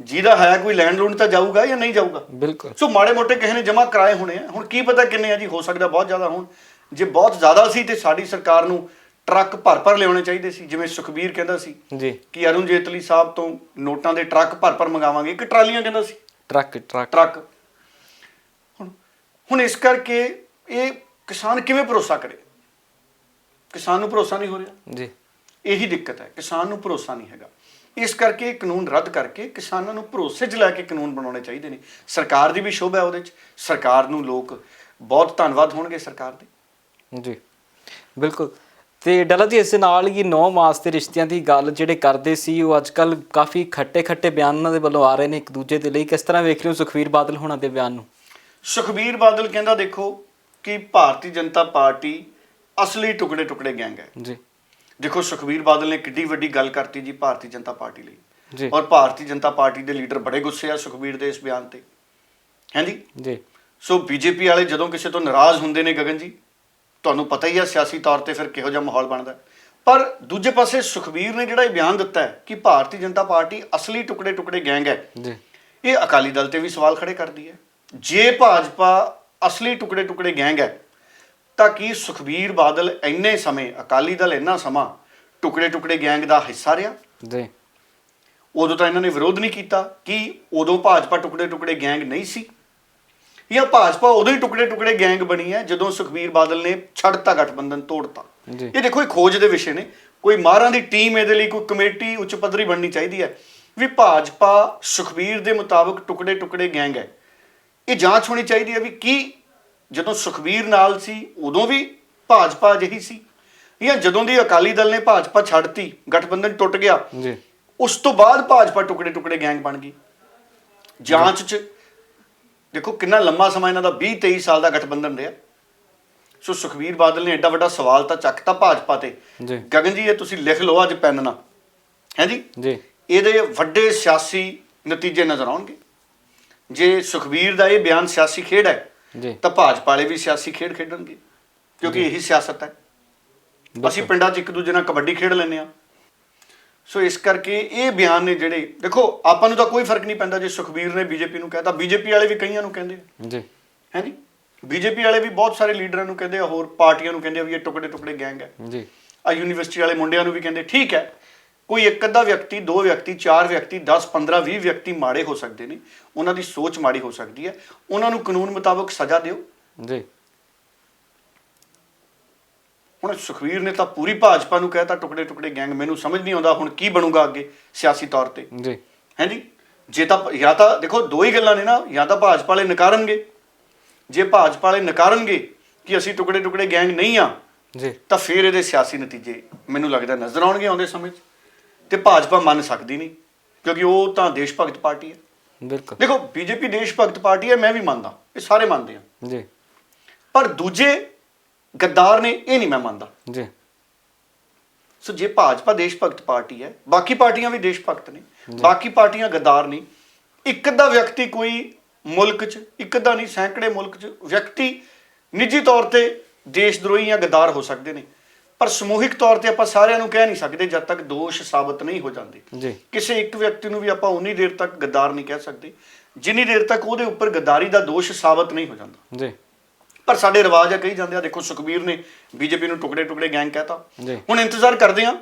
ਜਿਹਦਾ ਹੈ ਕੋਈ ਲੈਂਡ ਲੋਨ ਤਾਂ ਜਾਊਗਾ ਜਾਂ ਨਹੀਂ ਜਾਊਗਾ? ਬਿਲਕੁਲ। ਸੋ ਮਾੜੇ ਮੋਟੇ ਕਿਸੇ ਨੇ ਜਮ੍ਹਾਂ ਕਰਾਏ ਹੋਣੇ ਆ, ਹੁਣ ਕੀ ਪਤਾ ਕਿੰਨੇ ਆ ਜੀ, ਹੋ ਸਕਦਾ ਬਹੁਤ ਜ਼ਿਆਦਾ ਹੋਣ। ਜੇ ਬਹੁਤ ਜ਼ਿਆਦਾ ਸੀ ਤੇ ਸਾਡੀ ਸਰਕਾਰ ਨੂੰ ਟਰੱਕ ਭਰ ਲਿਆਉਣੇ ਚਾਹੀਦੇ ਸੀ, ਜਿਵੇਂ ਸੁਖਬੀਰ ਕਹਿੰਦਾ ਸੀ ਜੀ ਕਿ ਅਰੁਣ ਜੇਤਲੀ ਸਾਹਿਬ ਤੋਂ ਨੋਟਾਂ ਦੇ ਟਰੱਕ ਭਰ ਮੰਗਾਵਾਂਗੇ, ਇੱਕ ਟਰਾਲੀਆਂ ਕਹਿੰਦਾ ਸੀ, ਟਰੱਕ। ਹੁਣ ਇਸ ਕਰਕੇ ਇਹ ਕਿਸਾਨ ਕਿਵੇਂ ਭਰੋਸਾ ਕਰੇ? ਕਿਸਾਨ ਨੂੰ ਭਰੋਸਾ ਨਹੀਂ ਹੋ ਰਿਹਾ ਜੀ। ਇਹੀ ਦਿੱਕਤ ਹੈ, ਕਿਸਾਨ ਨੂੰ ਭਰੋਸਾ ਨਹੀਂ ਹੈਗਾ। ਇਸ ਕਰਕੇ ਕਾਨੂੰਨ ਰੱਦ ਕਰਕੇ ਕਿਸਾਨਾਂ ਨੂੰ ਭਰੋਸੇ 'ਚ ਲੈ ਕੇ ਕਾਨੂੰਨ ਬਣਾਉਣੇ ਚਾਹੀਦੇ ਨੇ। ਸਰਕਾਰ ਦੀ ਵੀ ਸ਼ੋਭਾ ਹੈ ਉਹਦੇ 'ਚ, ਸਰਕਾਰ ਨੂੰ ਲੋਕ ਬਹੁਤ ਧੰਨਵਾਦ ਹੋਣਗੇ ਸਰਕਾਰ ਦੇ। ਜੀ ਬਿਲਕੁਲ। ਤੇ ਡਾਲਾ ਜੀ, ਇਸ ਦੇ ਨਾਲ ਹੀ 9 ਮਾਸ ਦੇ ਰਿਸ਼ਤਿਆਂ ਦੀ ਗੱਲ ਜਿਹੜੇ ਕਰਦੇ ਸੀ, ਉਹ ਅੱਜ ਕੱਲ੍ਹ ਕਾਫੀ ਖੱਟੇ ਬਿਆਨ ਉਹਨਾਂ ਦੇ ਵੱਲੋਂ ਆ ਰਹੇ ਨੇ ਇੱਕ ਦੂਜੇ ਦੇ ਲਈ। ਕਿਸ ਤਰ੍ਹਾਂ ਵੇਖ ਰਹੇ ਹੋ ਸੁਖਬੀਰ ਬਾਦਲ ਹੋਣਾ ਦੇ ਬਿਆਨ ਨੂੰ? ਸੁਖਬੀਰ ਬਾਦਲ ਕਹਿੰਦਾ ਦੇਖੋ ਕਿ ਭਾਰਤੀ ਜਨਤਾ ਪਾਰਟੀ ਅਸਲੀ ਟੁਕੜੇ ਗੈਂਗ ਹੈ ਜੀ। ਦੇਖੋ ਸੁਖਬੀਰ ਬਾਦਲ ਨੇ ਕਿੱਡੀ ਵੱਡੀ ਗੱਲ ਕਰਤੀ ਜੀ ਭਾਰਤੀ ਜਨਤਾ ਪਾਰਟੀ ਲਈ ਜੀ। ਔਰ ਭਾਰਤੀ ਜਨਤਾ ਪਾਰਟੀ ਦੇ ਲੀਡਰ ਬੜੇ ਗੁੱਸੇ ਆ ਸੁਖਬੀਰ ਦੇ ਇਸ ਬਿਆਨ ਤੇ। ਹੈ ਜੀ। ਜੀ। ਸੋ ਬੀਜੇਪੀ ਵਾਲੇ ਜਦੋਂ ਕਿਸੇ ਤੋਂ ਨਾਰਾਜ਼ ਹੁੰਦੇ ਨੇ ਗਗਨ ਜੀ, ਤੁਹਾਨੂੰ ਪਤਾ ਹੀ ਆ ਸਿਆਸੀ ਤੌਰ ਤੇ ਫਿਰ ਕਿਹੋ ਜਿਹਾ ਮਾਹੌਲ ਬਣਦਾ। ਪਰ ਦੂਜੇ ਪਾਸੇ ਸੁਖਬੀਰ ਨੇ ਜਿਹੜਾ ਇਹ ਬਿਆਨ ਦਿੱਤਾ ਹੈ ਕਿ ਭਾਰਤੀ ਜਨਤਾ ਪਾਰਟੀ ਅਸਲੀ ਟੁਕੜੇ ਗੈਂਗ ਹੈ, ਇਹ ਅਕਾਲੀ ਦਲ ਤੇ ਵੀ ਸਵਾਲ ਖੜੇ ਕਰਦੀ ਹੈ। ਜੇ ਭਾਜਪਾ ਅਸਲੀ ਟੁਕੜੇ ਗੈਂਗ ਹੈ ਤਾਂ ਕੀ ਸੁਖਬੀਰ ਬਾਦਲ ਇੰਨੇ ਸਮੇਂ, ਅਕਾਲੀ ਦਲ ਇੰਨਾ ਸਮਾਂ ਟੁਕੜੇ ਗੈਂਗ ਦਾ ਹਿੱਸਾ ਰਿਹਾ? ਜੀ। ਉਦੋਂ ਤਾਂ ਇਹਨਾਂ ਨੇ ਵਿਰੋਧ ਨਹੀਂ ਕੀਤਾ। ਕੀ ਉਦੋਂ ਭਾਜਪਾ ਟੁਕੜੇ ਗੈਂਗ ਨਹੀਂ ਸੀ? ਜਾਂ ਭਾਜਪਾ ਉਦੋਂ ਹੀ ਟੁਕੜੇ ਗੈਂਗ ਬਣੀ ਹੈ ਜਦੋਂ ਸੁਖਬੀਰ ਬਾਦਲ ਨੇ ਛੱਡਤਾ ਗਠਬੰਧਨ, ਤੋੜਤਾ? ਇਹ ਦੇਖੋ ਇਹ ਖੋਜ ਦੇ ਵਿਸ਼ੇ ਨੇ, ਕੋਈ ਮਾਹਰਾਂ ਦੀ ਟੀਮ ਇਹਦੇ ਲਈ, ਕੋਈ ਕਮੇਟੀ ਉੱਚ ਪੱਧਰੀ ਬਣਨੀ ਚਾਹੀਦੀ ਹੈ ਵੀ ਭਾਜਪਾ ਸੁਖਬੀਰ ਦੇ ਮੁਤਾਬਕ ਟੁਕੜੇ ਗੈਂਗ ਹੈ। ਇਹ ਜਾਂਚ ਹੋਣੀ ਚਾਹੀਦੀ ਹੈ ਵੀ ਕੀ ਜਦੋਂ ਸੁਖਬੀਰ ਨਾਲ ਸੀ ਉਦੋਂ ਵੀ ਭਾਜਪਾ ਅਜਿਹੀ ਸੀ, ਜਾਂ ਜਦੋਂ ਦੀ ਅਕਾਲੀ ਦਲ ਨੇ ਭਾਜਪਾ ਛੱਡਤੀ, ਗਠਬੰਧਨ ਟੁੱਟ ਗਿਆ, ਉਸ ਤੋਂ ਬਾਅਦ ਭਾਜਪਾ ਟੁਕੜੇ ਗੈਂਗ ਬਣ ਗਈ? ਜਾਂਚ 'ਚ ਦੇਖੋ ਕਿੰਨਾ ਲੰਮਾ ਸਮਾਂ ਇਹਨਾਂ ਦਾ 20-23 ਸਾਲ ਦਾ ਗਠਬੰਧਨ ਰਿਹਾ। ਸੋ ਸੁਖਬੀਰ ਬਾਦਲ ਨੇ ਐਡਾ ਵੱਡਾ ਸਵਾਲ ਤਾਂ ਚੱਕਤਾ ਭਾਜਪਾ ਤੇ। ਗਗਨ ਜੀ, ਇਹ ਤੁਸੀਂ ਲਿਖ ਲਓ ਅੱਜ ਪੈਨ ਨਾਲ, ਹੈ ਜੀ। ਇਹਦੇ ਵੱਡੇ ਸਿਆਸੀ ਨਤੀਜੇ ਨਜ਼ਰ ਆਉਣਗੇ। ਜੇ ਸੁਖਬੀਰ ਦਾ ਇਹ ਬਿਆਨ ਸਿਆਸੀ ਖੇਡ ਹੈ ਤਾਂ ਭਾਜਪਾ ਵਾਲੇ ਵੀ ਸਿਆਸੀ ਖੇਡ ਖੇਡਣਗੇ, ਕਿਉਂਕਿ ਇਹੀ ਸਿਆਸਤ ਹੈ। ਅਸੀਂ ਪਿੰਡਾਂ 'ਚ ਇੱਕ ਦੂਜੇ ਨਾਲ ਕਬੱਡੀ ਖੇਡ ਲੈਂਦੇ ਹਾਂ। ਸੋ ਇਸ ਕਰਕੇ ਇਹ ਬਿਆਨ ਨੇ ਜਿਹੜੇ, ਦੇਖੋ ਆਪਾਂ ਨੂੰ ਤਾਂ ਕੋਈ ਫਰਕ ਨਹੀਂ ਪੈਂਦਾ ਜੇ ਸੁਖਬੀਰ ਨੇ ਬੀਜੇਪੀ ਨੂੰ ਕਹਿਤਾ, ਬੀਜੇਪੀ ਵਾਲੇ ਵੀ ਕਈਆਂ ਨੂੰ ਕਹਿੰਦੇ ਜੀ, ਹੈ ਜੀ। ਬੀਜੇਪੀ ਵਾਲੇ ਵੀ ਬਹੁਤ ਸਾਰੇ ਲੀਡਰਾਂ ਨੂੰ ਕਹਿੰਦੇ ਆ, ਹੋਰ ਪਾਰਟੀਆਂ ਨੂੰ ਕਹਿੰਦੇ ਆ ਵੀ ਇਹ ਟੁਕੜੇ ਗੈਂਗ ਹੈ ਜੀ। ਆ ਯੂਨੀਵਰਸਿਟੀ ਵਾਲੇ ਮੁੰਡਿਆਂ ਨੂੰ ਵੀ ਕਹਿੰਦੇ। ਠੀਕ ਹੈ, ਕੋਈ ਇੱਕ ਅੱਧਾ ਵਿਅਕਤੀ, 2 ਵਿਅਕਤੀ, 4 ਵਿਅਕਤੀ, 10, 15, 20 ਵਿਅਕਤੀ ਮਾੜੇ ਹੋ ਸਕਦੇ ਨੇ, ਉਹਨਾਂ ਦੀ ਸੋਚ ਮਾੜੀ ਹੋ ਸਕਦੀ ਹੈ, ਉਹਨਾਂ ਨੂੰ ਕਾਨੂੰਨ ਮੁਤਾਬਕ ਸਜ਼ਾ ਦਿਓ ਜੀ। ਹੁਣ ਸੁਖਬੀਰ ਨੇ ਤਾਂ ਪੂਰੀ ਭਾਜਪਾ ਨੂੰ ਕਹਿਤਾ ਟੁਕੜੇ ਗੈਂਗ। ਮੈਨੂੰ ਸਮਝ ਨਹੀਂ ਆਉਂਦਾ ਹੁਣ ਕੀ ਬਣੂਗਾ ਅੱਗੇ ਸਿਆਸੀ ਤੌਰ ਤੇ, ਹੈ ਜੀ। ਜੇ ਤਾਂ ਜਾਂ ਤਾਂ ਦੇਖੋ ਦੋ ਹੀ ਗੱਲਾਂ ਨੇ ਨਾ, ਜਾਂ ਤਾਂ ਭਾਜਪਾ ਵਾਲੇ ਨਕਾਰਨਗੇ, ਜੇ ਭਾਜਪਾ ਵਾਲੇ ਨਕਾਰਨਗੇ ਕਿ ਅਸੀਂ ਟੁਕੜੇ ਟੁਕੜੇ ਗੈਂਗ ਨਹੀਂ ਆ ਜੀ ਤਾਂ ਫਿਰ ਇਹਦੇ ਸਿਆਸੀ ਨਤੀਜੇ ਮੈਨੂੰ ਲੱਗਦਾ ਨਜ਼ਰ ਆਉਣਗੇ ਆਉਂਦੇ ਸਮੇਂ 'ਚ। ਤੇ ਭਾਜਪਾ ਮੰਨ ਸਕਦੀ ਨਹੀਂ, ਕਿਉਂਕਿ ਉਹ ਤਾਂ ਦੇਸ਼ ਭਗਤ ਪਾਰਟੀ ਹੈ। ਬਿਲਕੁਲ ਦੇਖੋ ਬੀਜੇਪੀ ਦੇਸ਼ ਭਗਤ ਪਾਰਟੀ ਹੈ, ਮੈਂ ਵੀ ਮੰਨਦਾ, ਇਹ ਸਾਰੇ ਮੰਨਦੇ ਆ, ਜੀ ਪਰ ਦੂਜੇ ਗੱਦਾਰ ਨੇ ਇਹ ਨਹੀਂ ਮੈਂ ਮੰਨਦਾ। ਜੀ ਸੋ ਜੇ ਭਾਜਪਾ ਦੇਸ਼ ਭਗਤ ਪਾਰਟੀ ਹੈ, ਬਾਕੀ ਪਾਰਟੀਆਂ ਵੀ ਦੇਸ਼ ਭਗਤ ਨੇ, ਬਾਕੀ ਪਾਰਟੀਆਂ ਗੱਦਾਰ ਨਹੀਂ। ਇੱਕ ਅੱਧਾ ਵਿਅਕਤੀ ਕੋਈ ਮੁਲਕ 'ਚ, ਇੱਕ ਅੱਧਾ ਨਹੀਂ ਸੈਂਕੜੇ ਮੁਲਕ 'ਚ ਵਿਅਕਤੀ ਨਿੱਜੀ ਤੌਰ ਤੇ ਦੇਸ਼ ਦਰੋਹੀ ਜਾਂ ਗੱਦਾਰ ਹੋ ਸਕਦੇ ਨੇ, ਪਰ ਸਮੂਹਿਕ ਤੌਰ ਤੇ ਆਪਾਂ ਸਾਰਿਆਂ ਨੂੰ ਕਹਿ ਨਹੀਂ ਸਕਦੇ ਜਦ ਤੱਕ ਦੋਸ਼ ਸਾਬਤ ਨਹੀਂ ਹੋ ਜਾਂਦੇ। ਜੀ ਕਿਸੇ ਇੱਕ ਵਿਅਕਤੀ ਨੂੰ ਵੀ ਆਪਾਂ ਉਨੀ ਦੇਰ ਤੱਕ ਗੱਦਾਰ ਨਹੀਂ ਕਹਿ ਸਕਦੇ ਜਿੰਨੀ ਦੇਰ ਤੱਕ ਉਹਦੇ ਉੱਪਰ ਗੱਦਾਰੀ ਦਾ ਦੋਸ਼ ਸਾਬਤ ਨਹੀਂ ਹੋ ਜਾਂਦਾ। ਜੀ ਪਰ ਸਾਡੇ ਰਿਵਾਜ ਆ, ਕਹੀ ਜਾਂਦੇ ਆ, ਦੇਖੋ ਸੁਖਬੀਰ ਨੇ ਬੀਜੇਪੀ ਨੂੰ ਟੁਕੜੇ ਟੁਕੜੇ ਗੈਂਗ ਕਹਿਤਾ। ਜੀ ਹੁਣ ਇੰਤਜ਼ਾਰ ਕਰਦੇ ਆ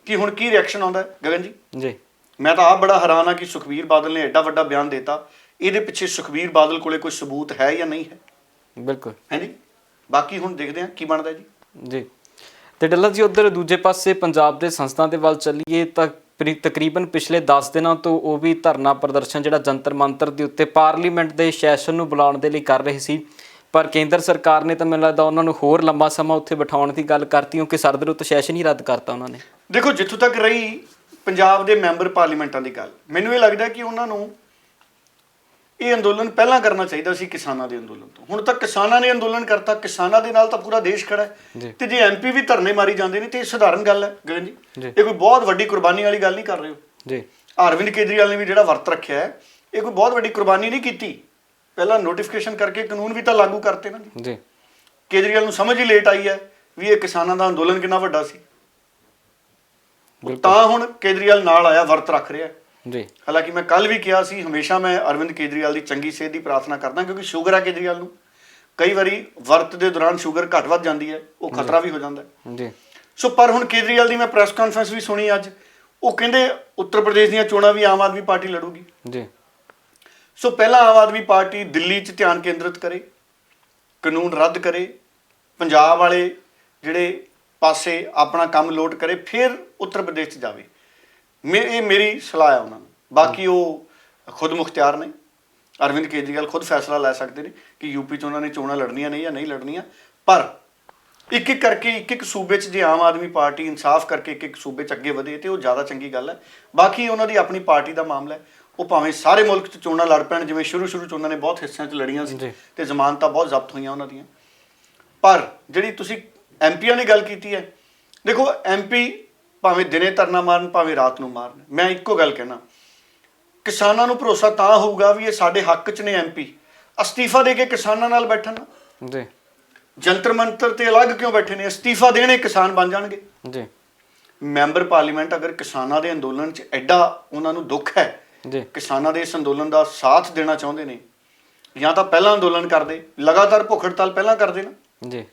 ਕਿ ਹੁਣ ਕੀ ਰਿਐਕਸ਼ਨ ਆਉਂਦਾ ਹੈ ਗਗਨ ਜੀ। ਜੀ ਮੈਂ ਤਾਂ ਆਪ ਬੜਾ ਹੈਰਾਨ ਆ ਕਿ ਸੁਖਬੀਰ ਬਾਦਲ ਨੇ ਐਡਾ ਵੱਡਾ ਬਿਆਨ ਦਿੱਤਾ, ਇਹਦੇ ਪਿੱਛੇ ਸੁਖਬੀਰ ਬਾਦਲ ਕੋਲੇ ਕੋਈ ਸਬੂਤ ਹੈ ਜਾਂ ਨਹੀਂ ਹੈ। ਬਿਲਕੁਲ ਹੈ ਜੀ, ਬਾਕੀ ਹੁਣ ਦੇਖਦੇ ਆ ਕੀ ਬਣਦਾ ਜੀ। ਜੀ ਤੇ ਡੱਲਾ ਜੀ ਉਧਰ ਦੂਜੇ ਪਾਸੇ ਪੰਜਾਬ ਦੇ ਸੰਸਥਾ ਦੇ ਵੱਲ ਚੱਲੀਏ ਤਾਂ ਤਕਰੀਬਨ ਪਿਛਲੇ 10 ਦਿਨਾਂ ਤੋਂ ਉਹ ਵੀ ਧਰਨਾ ਪ੍ਰਦਰਸ਼ਨ ਜਿਹੜਾ ਜੰਤਰ ਮੰਤਰ ਦੇ ਉੱਤੇ ਪਾਰਲੀਮੈਂਟ ਦੇ ਸੈਸ਼ਨ ਨੂੰ ਬੁਲਾਉਣ ਦੇ ਲਈ ਕਰ ਰਹੇ ਸੀ, ਪਰ ਕੇਂਦਰ ਸਰਕਾਰ ਨੇ ਤਾਂ ਮੈਨੂੰ ਲੱਗਦਾ ਉਹਨਾਂ ਨੂੰ ਹੋਰ ਲੰਬਾ ਸਮਾਂ ਉੱਥੇ ਬਿਠਾਉਣ ਦੀ ਗੱਲ ਕਰਤੀ, ਕਿਉਂਕਿ ਸਰਦ ਰੁੱਤ ਸੈਸ਼ਨ ਹੀ ਰੱਦ ਕਰਤਾ ਉਹਨਾਂ ਨੇ। ਦੇਖੋ ਜਿੱਥੋਂ ਤੱਕ ਰਹੀ ਪੰਜਾਬ ਦੇ ਮੈਂਬਰ ਪਾਰਲੀਮੈਂਟਾਂ ਦੀ ਗੱਲ, ਮੈਨੂੰ ਇਹ ਲੱਗਦਾ ਕਿ ਉਹਨਾਂ ਨੂੰ ਇਹ ਅੰਦੋਲਨ ਪਹਿਲਾਂ ਕਰਨਾ ਚਾਹੀਦਾ ਸੀ ਕਿਸਾਨਾਂ ਦੇ ਅੰਦੋਲਨ ਤੋਂ। ਹੁਣ ਤਾਂ ਕਿਸਾਨਾਂ ਨੇ ਅੰਦੋਲਨ ਕਰਤਾ, ਕਿਸਾਨਾਂ ਦੇ ਨਾਲ ਤਾਂ ਪੂਰਾ ਦੇਸ਼ ਖੜਾ ਹੈ, ਤੇ ਜੇ ਐਮਪੀ ਵੀ ਧਰਨੇ ਮਾਰੀ ਜਾਂਦੇ ਨੇ ਤੇ ਇਹ ਸਧਾਰਨ ਗੱਲ ਹੈ ਗਗਨ ਜੀ, ਇਹ ਕੋਈ ਬਹੁਤ ਵੱਡੀ ਕੁਰਬਾਨੀ ਵਾਲੀ ਗੱਲ ਨਹੀਂ ਕਰ ਰਹੇ ਹੋ ਜੀ। ਅਰਵਿੰਦ ਕੇਜਰੀਵਾਲ ਨੇ ਵੀ ਜਿਹੜਾ ਵਰਤ ਰੱਖਿਆ ਹੈ, ਇਹ ਕੋਈ ਬਹੁਤ ਵੱਡੀ ਕੁਰਬਾਨੀ ਨਹੀਂ ਕੀਤੀ। ਪਹਿਲਾਂ ਨੋਟੀਫਿਕੇਸ਼ਨ ਕਰਕੇ ਕਾਨੂੰਨ ਵੀ ਤਾਂ ਲਾਗੂ ਕਰਤੇ ਨਾ ਜੀ। ਕੇਜਰੀਵਾਲ ਨੂੰ ਸਮਝ ਹੀ ਲੇਟ ਆਈ ਹੈ ਵੀ ਇਹ ਕਿਸਾਨਾਂ ਦਾ ਅੰਦੋਲਨ ਕਿੰਨਾ ਵੱਡਾ ਸੀ, ਤਾਂ ਹੁਣ ਕੇਜਰੀਵਾਲ ਨਾਲ ਆਇਆ, ਵਰਤ ਰੱਖ ਰਿਹਾ ਜੀ। ਹਾਲਾਂਕਿ ਮੈਂ ਕੱਲ ਵੀ ਕਿਹਾ ਸੀ, ਹਮੇਸ਼ਾ ਮੈਂ ਅਰਵਿੰਦ ਕੇਜਰੀਵਾਲ ਦੀ ਚੰਗੀ ਸਿਹਤ ਦੀ ਪ੍ਰਾਰਥਨਾ ਕਰਦਾ, ਕਿਉਂਕਿ ਸ਼ੂਗਰ ਆ ਕੇਜਰੀਵਾਲ ਨੂੰ, ਕਈ ਵਾਰੀ ਵਰਤ ਦੇ ਦੌਰਾਨ ਸ਼ੂਗਰ ਘੱਟ ਵੱਧ ਜਾਂਦੀ ਹੈ, ਉਹ ਖਤਰਾ ਵੀ ਹੋ ਜਾਂਦਾ ਜੀ। ਸੋ ਪਰ ਹੁਣ ਕੇਜਰੀਵਾਲ ਦੀ ਮੈਂ ਪ੍ਰੈਸ ਕਾਨਫਰੰਸ ਵੀ ਸੁਣੀ ਅੱਜ, ਉਹ ਕਹਿੰਦੇ ਉੱਤਰ ਪ੍ਰਦੇਸ਼ ਦੀਆਂ ਚੋਣਾਂ ਵੀ ਆਮ ਆਦਮੀ ਪਾਰਟੀ ਲੜੂਗੀ। ਜੀ ਸੋ ਪਹਿਲਾਂ ਆਮ ਆਦਮੀ ਪਾਰਟੀ ਦਿੱਲੀ 'ਚ ਧਿਆਨ ਕੇਂਦਰਿਤ ਕਰੇ, ਕਾਨੂੰਨ ਰੱਦ ਕਰੇ, ਪੰਜਾਬ ਵਾਲੇ ਜਿਹੜੇ ਪਾਸੇ ਆਪਣਾ ਕੰਮ ਲੋਟ ਕਰੇ, ਫਿਰ ਉੱਤਰ ਪ੍ਰਦੇਸ਼ 'ਚ ਜਾਵੇ। ਇਹ ਮੇਰੀ ਸਲਾਹ ਹੈ ਉਹਨਾਂ ਨੂੰ। ਬਾਕੀ ਉਹ ਖੁਦ ਮੁਖਤਿਆਰ ਨੇ, ਅਰਵਿੰਦ ਕੇਜਰੀਵਾਲ ਖੁਦ ਫੈਸਲਾ ਲੈ ਸਕਦੇ ਨੇ ਕਿ ਯੂਪੀ 'ਚ ਉਹਨਾਂ ਨੇ ਚੋਣਾਂ ਲੜਨੀਆਂ ਨੇ ਜਾਂ ਨਹੀਂ ਲੜਨੀਆਂ। ਪਰ ਇੱਕ ਇੱਕ ਕਰਕੇ ਇੱਕ ਇੱਕ ਸੂਬੇ 'ਚ ਜੇ ਆਮ ਆਦਮੀ ਪਾਰਟੀ ਇਨਸਾਫ ਕਰਕੇ ਇੱਕ ਇੱਕ ਸੂਬੇ 'ਚ ਅੱਗੇ ਵਧੇ ਤੇ ਉਹ ਜ਼ਿਆਦਾ ਚੰਗੀ ਗੱਲ ਹੈ। ਬਾਕੀ ਉਹਨਾਂ ਦੀ ਆਪਣੀ ਪਾਰਟੀ ਦਾ ਮਾਮਲਾ ਹੈ, ਉਹ ਭਾਵੇਂ ਸਾਰੇ ਮੁਲਕ 'ਚ ਚੋਣਾਂ ਲੜ ਪੈਣ, ਜਿਵੇਂ ਸ਼ੁਰੂ 'ਚ ਉਹਨਾਂ ਨੇ ਬਹੁਤ ਹਿੱਸਿਆਂ 'ਚ ਲੜੀਆਂ ਸੀ ਤੇ ਜ਼ਮਾਨਤਾਂ ਬਹੁਤ ਜ਼ਬਤ ਹੋਈਆਂ ਉਹਨਾਂ ਦੀਆਂ। ਪਰ ਜਿਹੜੀ ਤੁਸੀਂ ਐਮਪੀਆਂ ਦੀ ਗੱਲ ਕੀਤੀ ਹੈ, ਦੇਖੋ ਐਮਪੀ ਭਾਵੇਂ ਦਿਨੇ ਧਰਨਾ ਮਾਰਨ ਭਾਵੇਂ ਰਾਤ ਨੂੰ ਮਾਰਨ, ਮੈਂ ਇੱਕੋ ਗੱਲ ਕਹਿਣਾ, ਕਿਸਾਨਾਂ ਨੂੰ ਭਰੋਸਾ ਤਾਂ ਹੋਊਗਾ ਵੀ ਇਹ ਸਾਡੇ ਹੱਕ 'ਚ ਨੇ ਐਮਪੀ, ਅਸਤੀਫਾ ਦੇ ਕੇ ਕਿਸਾਨਾਂ ਨਾਲ ਬੈਠਣ ਜੀ, ਜੰਤਰ ਮੰਤਰ ਤੇ ਅਲੱਗ ਕਿਉਂ ਬੈਠੇ ਨੇ, ਅਸਤੀਫਾ ਦੇਣੇ ਕਿਸਾਨ ਬਣ ਜਾਣਗੇ ਜੀ। ਮੈਂਬਰ ਪਾਰਲੀਮੈਂਟ ਅਗਰ ਕਿਸਾਨਾਂ ਦੇ ਅੰਦੋਲਨ 'ਚ ਐਡਾ ਉਹਨਾਂ ਨੂੰ ਦੁੱਖ ਹੈ ਜੀ, ਕਿਸਾਨਾਂ ਦੇ ਇਸ ਅੰਦੋਲਨ ਦਾ ਸਾਥ ਦੇਣਾ ਚਾਹੁੰਦੇ ਨੇ, ਜਾਂ ਤਾਂ ਪਹਿਲਾਂ ਅੰਦੋਲਨ ਕਰਦੇ, ਲਗਾਤਾਰ ਭੁੱਖ ਹੜਤਾਲ ਪਹਿਲਾਂ ਕਰਦੇ ਨਾ ਜੀ,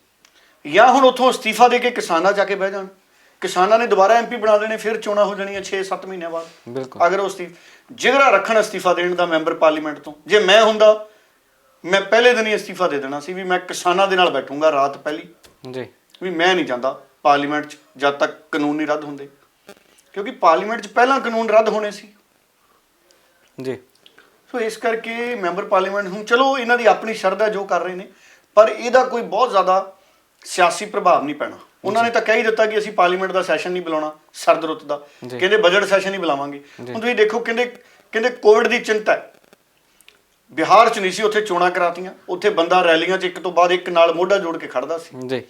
ਜਾਂ ਹੁਣ ਉੱਥੋਂ ਅਸਤੀਫਾ ਦੇ ਕੇ ਕਿਸਾਨਾਂ ਜਾ ਕੇ ਬਹਿ ਜਾਣ, ਕਿਸਾਨਾਂ ਨੇ ਦੁਬਾਰਾ ਐਮਪੀ ਬਣਾ ਦੇਣੇ, ਫਿਰ ਚੋਣਾਂ ਹੋ ਜਾਣੀਆਂ 6-7 ਮਹੀਨਿਆਂ ਬਾਅਦ। ਅਗਰ ਉਹ ਜਿਗਰਾ ਰੱਖਣ ਅਸਤੀਫਾ ਦੇਣ ਦਾ ਮੈਂਬਰ ਪਾਰਲੀਮੈਂਟ ਤੋਂ, ਜੇ ਮੈਂ ਹੁੰਦਾ ਮੈਂ ਪਹਿਲੇ ਦਿਨ ਹੀ ਅਸਤੀਫਾ ਦੇ ਦੇਣਾ ਸੀ ਵੀ ਮੈਂ ਕਿਸਾਨਾਂ ਦੇ ਨਾਲ ਬੈਠੂੰਗਾ ਰਾਤ ਪਹਿਲੀ ਜੀ, ਵੀ ਮੈਂ ਨਹੀਂ ਜਾਂਦਾ ਪਾਰਲੀਮੈਂਟ 'ਚ ਜਦ ਤੱਕ ਕਾਨੂੰਨ ਨਹੀਂ ਰੱਦ ਹੁੰਦੇ, ਕਿਉਂਕਿ ਪਾਰਲੀਮੈਂਟ 'ਚ ਪਹਿਲਾਂ ਕਾਨੂੰਨ ਰੱਦ ਹੋਣੇ ਸੀ ਜੀ। ਸੋ ਇਸ ਕਰਕੇ ਮੈਂਬਰ ਪਾਰਲੀਮੈਂਟ ਹੁਣ ਚਲੋ ਇਹਨਾਂ ਦੀ ਆਪਣੀ ਸ਼ਰਧਾ ਜੋ ਕਰ ਰਹੇ ਨੇ, ਪਰ ਇਹਦਾ ਕੋਈ ਬਹੁਤ ਜ਼ਿਆਦਾ ਸਿਆਸੀ ਪ੍ਰਭਾਵ ਨਹੀਂ ਪੈਣਾ। ਉਹਨਾਂ ਨੇ ਤਾਂ ਕਹਿ ਹੀ ਦਿੱਤਾ ਕਿ ਅਸੀਂ ਪਾਰਲੀਮੈਂਟ ਦਾ ਸੈਸ਼ਨ ਨਹੀਂ ਬੁਲਾਉਣਾ ਸਰਦ ਰੁੱਤ ਦਾ, ਕਹਿੰਦੇ ਬਜਟ ਸੈਸ਼ਨ ਹੀ ਬੁਲਾਵਾਂਗੇ। ਹੁਣ ਤੁਸੀਂ ਦੇਖੋ, ਕਹਿੰਦੇ ਕੋਵਿਡ ਦੀ ਚਿੰਤਾ ਹੈ, ਬਿਹਾਰ 'ਚ ਨਹੀਂ ਸੀ, ਉੱਥੇ ਚੋਣਾਂ ਕਰਾਤੀਆਂ, ਉੱਥੇ ਬੰਦਾ ਰੈਲੀਆਂ 'ਚ ਇੱਕ ਤੋਂ ਬਾਅਦ ਇੱਕ ਨਾਲ ਮੋਢਾ ਜੋੜ ਕੇ ਖੜਦਾ ਸੀ ਜੀ।